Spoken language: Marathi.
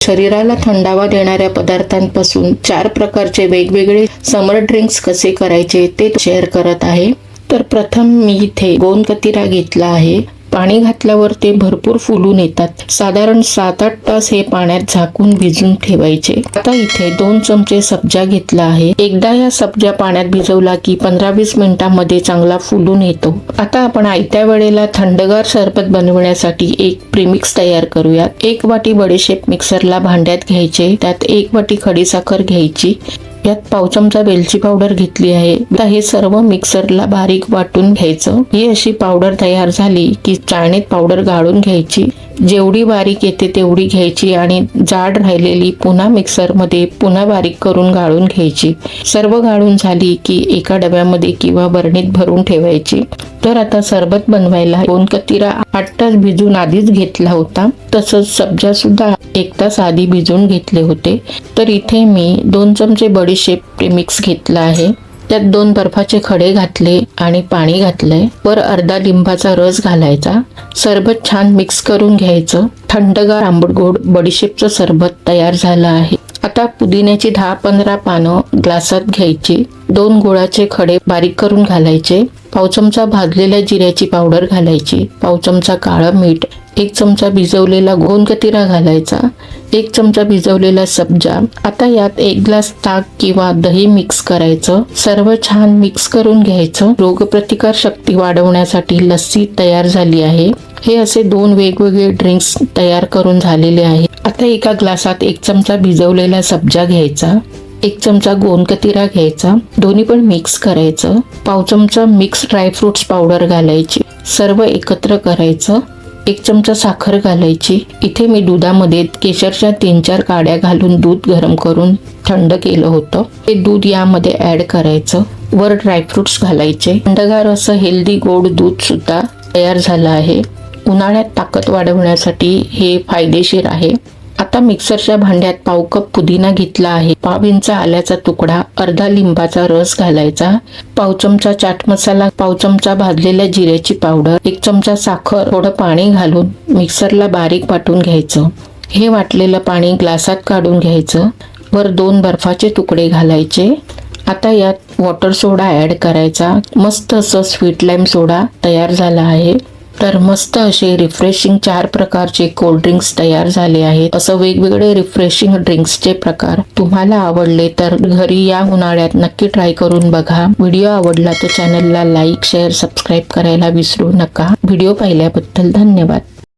शरीराला थंडावा देणाऱ्या पदार्थांपासून 4 प्रकारचे वेगवेगळे समर ड्रिंक्स कसे करायचे ते शेअर करत आहे। तर प्रथम मी इथे गोंद कतिरा घेतला आहे। पाणी घातल्यावर ते भरपूर फुलून येतात। साधारण 7-8 तास हे पाण्यात झाकून भिजून ठेवायचे। आता इथे 2 चमचे सब्जा घेतला आहे। एकदा या सब्जा पाण्यात भिजवला की 15-20 मिनिटांमध्ये चांगला फुलून येतो। आता आपण आयत्या वेळेला थंडगार सरबत बनवण्यासाठी एक प्रीमिक्स तयार करूयात। 1 वाटी बडीशेप मिक्सरला भांड्यात घ्यायचे, त्यात 1 वाटी खडीसाखर घ्यायची, यात पाव चमचा वेलची पावडर घेतली आहे। आता हे सर्व मिक्सरला बारीक वाटून घ्यायचं। ही अशी पावडर तयार झाली की चाळणीत पावडर गाळून घ्यायची। जेवढी बारीक येते तेवढी घ्यायची आणि जाड राहिलेली पुन्हा मिक्सरमध्ये पुन्हा बारीक करून गाळून घ्यायची। सर्व गाळून झाली की एका डब्यामध्ये किंवा बरणीत भरून ठेवायची। तर आता सरबत बनवायला गोंद कतिरा 8 तास भिजून आधीच घेतला होता, तसंच सब्जा सुद्धा 1 तास आधी भिजून घेतले होते। तर इथे मी 2 चमचे बडीशेप प्रीमिक्स घेतला आहे, त्यात 2 बर्फाचे खडे घातले आणि पाणी घातलंय। वर अर्धा लिंबाचा रस घालायचा। सरबत छान मिक्स करून घ्यायचं। थंडगार आंबट गोड बडीशेपचं सरबत तयार झालं आहे। आता पुदिन्याची 10-15 पानं ग्लासात घ्यायची। 2 गुळाचे खडे बारीक करून घालायचे। पाव चमचा भाजलेल्या जिऱ्याची पावडर घालायची, पाव चमचा काळं मीठ, 1 चमचा भिजवलेला गोंद कतिरा घालायचा, 1 चमचा भिजवलेला सब्जा। आता यात 1 ग्लास ताक किंवा दही मिक्स करायचं। सर्व छान मिक्स करून घ्यायचं। रोगप्रतिकार शक्ती वाढवण्यासाठी लस्सी तयार झाली आहे। हे असे 2 वेगवेगळे ड्रिंक्स तयार करून झालेले आहे। आता एका ग्लासात 1 चमचा भिजवलेला सब्जा घ्यायचा, 1 चमचा गोंद कतिरा घ्यायचा, दोन्ही पण मिक्स करायचं। पाव चमचा मिक्स ड्रायफ्रुट्स पावडर घालायची, सर्व एकत्र करायचं। 1 चमचा साखर घालायची। इथे मी दुधामध्ये केशरच्या 3-4 काड्या घालून दूध गरम करून थंड केलं होतं, ते दूध यामध्ये ऍड करायचं। वर ड्रायफ्रुट्स घालायचे। थंडगार असं हेल्दी गोड दूध सुद्धा तयार झालं आहे। उन्हाळ्यात ताकद वाढवण्यासाठी हे फायदेशीर आहे। आता मिक्सरच्या भांड्यात पाव कप पुदिना घेतला आहे, पाव इंच आल्याचा तुकडा, अर्धा लिंबाचा रस घालायचा, पाव चमचा चाट मसाला, पाव चमचा भाजलेल्या जिऱ्याची पावडर, 1 चमचा साखर, थोडं पाणी घालून मिक्सरला बारीक वाटून घ्यायचं। हे वाटलेलं पाणी ग्लासात काढून घ्यायचं। वर 2 बर्फाचे तुकडे घालायचे। आता यात वॉटर सोडा ऍड करायचा। मस्त असं स्वीट लाईम सोडा तयार झाला आहे। तर मस्त असे रिफ्रेशिंग 4 प्रकारचे कोल्ड ड्रिंक्स तयार झाले आहेत। असं वेगवेगळे रिफ्रेशिंग ड्रिंक्सचे प्रकार तुम्हाला आवडले तर घरी या उन्हाळ्यात नक्की ट्राय करून बघा। व्हिडिओ आवडला तर चॅनलला लाईक, शेअर, सबस्क्राईब करायला विसरू नका। व्हिडिओ पाहिल्याबद्दल धन्यवाद।